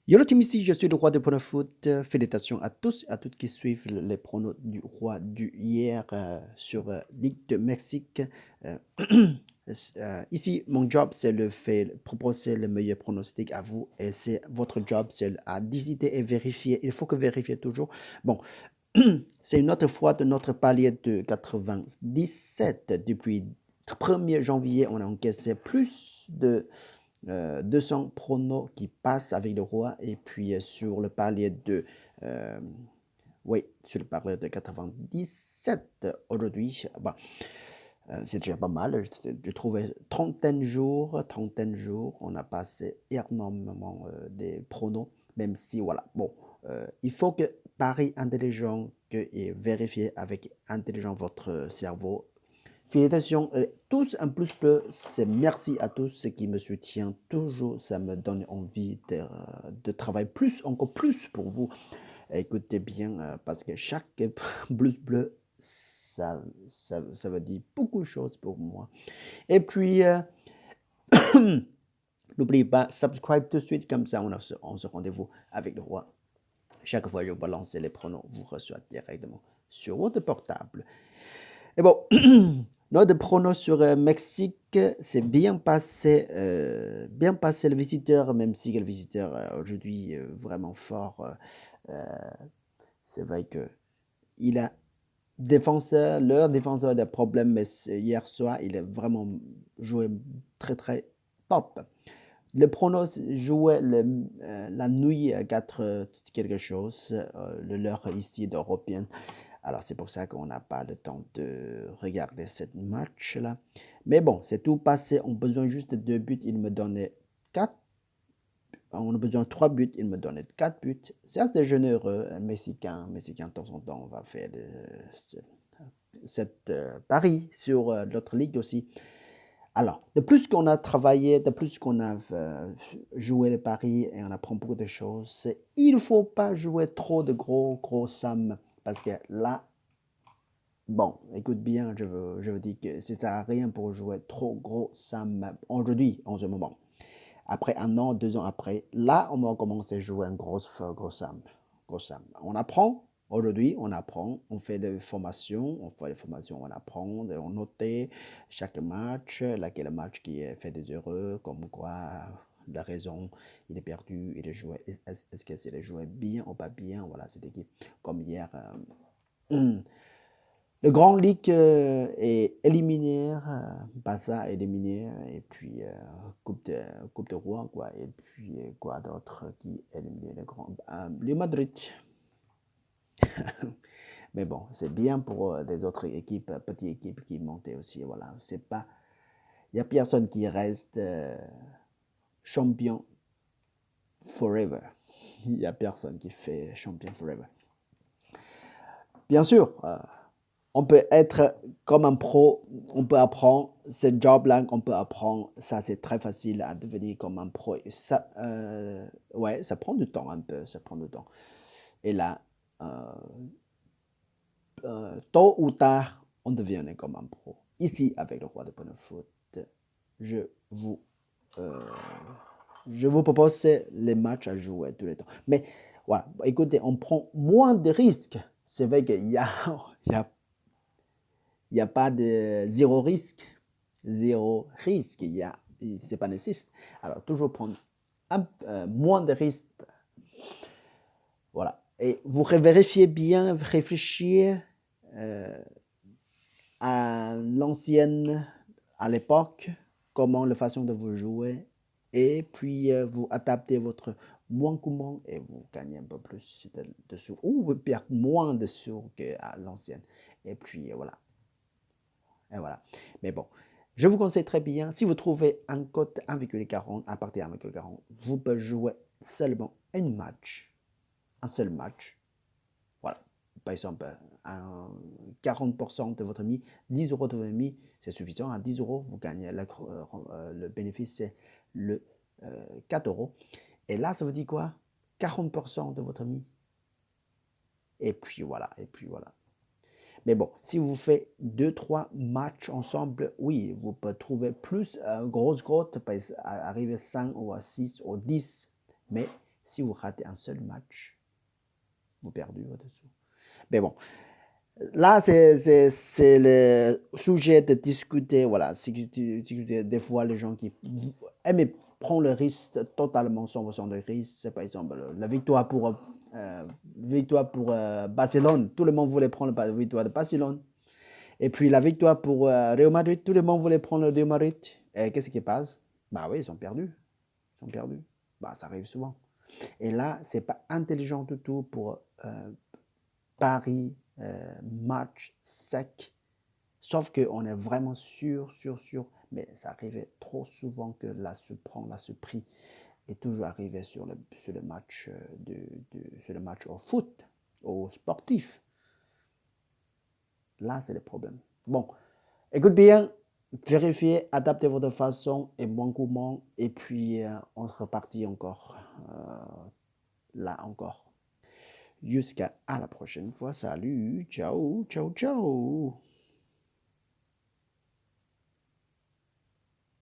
Yo le team, ici, je suis le roi de pronos foot. Félicitations à tous et à toutes qui suivent les pronos du roi du hier sur Ligue de Mexique. Euh, Ici, mon job, c'est le fait proposer le meilleur pronostic à vous et c'est votre job, c'est à décider et vérifier. Il faut que vérifier toujours. Bon, c'est une autre fois de notre palier de 97. Depuis 1er janvier, on a encaissé plus de 200 pronos qui passent avec le roi. Et puis sur le palier de... euh, oui, sur le palier de 97 aujourd'hui, bah, c'est déjà pas mal. Je trouvais trentaine jours, on a passé énormément des pronos, même si, voilà, bon, il faut que pari intelligent que, et vérifier avec intelligent votre cerveau. Félicitations, tous un plus bleu, c'est merci à tous ceux qui me soutiennent toujours, ça me donne envie de travailler plus, encore plus pour vous. Écoutez bien, parce que chaque plus bleu, ça veut dire beaucoup de choses pour moi. Et puis, n'oubliez pas, subscribe tout de suite, comme ça on se rendez-vous avec le roi. Chaque fois que je balance les pronoms, vous recevez directement sur votre portable. Et bon, notre pronos sur Mexique, c'est bien passé le visiteur, même si le visiteur aujourd'hui vraiment fort. C'est vrai que il a leur défenseur a des problèmes, mais hier soir, il a vraiment joué très très top. Le pronos jouait la nuit à 4 quelque chose, le l'heure ici d'Européenne. Alors c'est pour ça qu'on n'a pas le temps de regarder ce match-là. Mais bon, c'est tout passé. On a besoin juste de 2 buts. Il me donnait 4. On a besoin de 3 buts. Il me donnait 4 buts. C'est assez généreux. Mexicain, de temps en temps, on va faire cette pari sur l'autre ligue aussi. Alors, de plus qu'on a travaillé, de plus qu'on a joué les paris et on apprend beaucoup de choses, il ne faut pas jouer trop de gros sommes parce que là, bon, écoute bien, je veux dire que ça ne sert à rien pour jouer trop gros sommes aujourd'hui, en ce moment. Après 1 an, 2 ans après, là, on va commencer à jouer une grosse somme. On apprend. Aujourd'hui, on apprend, on fait des formations, on apprend, on note chaque match, lequel match qui fait des erreurs, comme quoi la raison, il est perdu, il est joué, est-ce que c'est joué bien ou pas bien, voilà, c'était comme hier. Le Grand League est éliminé, Barça est éliminé, et puis Coupe de Roi, quoi, et puis quoi d'autre qui est éliminé, le Madrid. Mais bon, c'est bien pour des autres équipes, petites équipes qui montaient aussi, voilà. C'est pas, il n'y a personne qui reste champion forever. Il n'y a personne qui fait champion forever. Bien sûr, on peut être comme un pro, on peut apprendre ce job-là, on peut apprendre, ça c'est très facile à devenir comme un pro. Et ça, ouais, ça prend du temps un peu, ça prend du temps. Et là, euh, tôt ou tard, on devient comme un pro. Ici, avec le roi de Bonne Foot, je vous, euh, je vous propose les matchs à jouer tous les temps. Mais voilà, écoutez, on prend moins de risques. C'est vrai qu'il y a, il y a il n'y a pas de zéro risque. Zéro risque, c'est pas nécessaire. Alors, toujours prendre moins de risques. Voilà. Et vous vérifiez bien, réfléchir à l'ancienne, à l'époque, comment la façon de vous jouer. Et puis, vous adaptez votre moins comment et vous gagnez un peu plus de sous. Ou vous perdez moins de sous qu'à l'ancienne. Et puis, voilà. Et voilà. Mais bon, je vous conseille très bien, si vous trouvez un code 1,40, à partir de 1,40, vous pouvez jouer seulement un seul match. Voilà. Par exemple, un 40% de votre mis, 10 euros de votre mis, c'est suffisant. À 10 euros, vous gagnez le bénéfice, c'est le 4 euros. Et là, ça veut dire quoi? 40% de votre mis. Et puis voilà, et puis voilà. Mais bon, si vous faites 2-3 matchs ensemble, oui, vous pouvez trouver plus grosse, peut arriver à 5 ou à 6 ou 10. Mais Si vous ratez un seul match, vous perdez votre sous. Mais bon, là, c'est le sujet de discuter. Voilà, des fois, les gens qui aiment prendre le risque, totalement 100% de risque. Par exemple, la victoire pour Barcelone. Tout le monde voulait prendre la victoire de Barcelone. Et puis la victoire pour Real Madrid. Tout le monde voulait prendre le Real Madrid. Et qu'est-ce qui passe? Bah oui, ils sont perdus. Ils sont perdus. Bah, ça arrive souvent. Et là, c'est pas intelligent du tout pour Paris, match sec. Sauf qu'on est vraiment sûr, mais ça arrivait trop souvent que la surpris est toujours arrivé sur le match sur le match au foot, au sportif. Là, c'est le problème. Bon, écoute bien, vérifiez, adaptez votre façon et bon comment, et puis on se repartit encore, là encore. Jusqu'à la prochaine fois. Salut, ciao, ciao, ciao.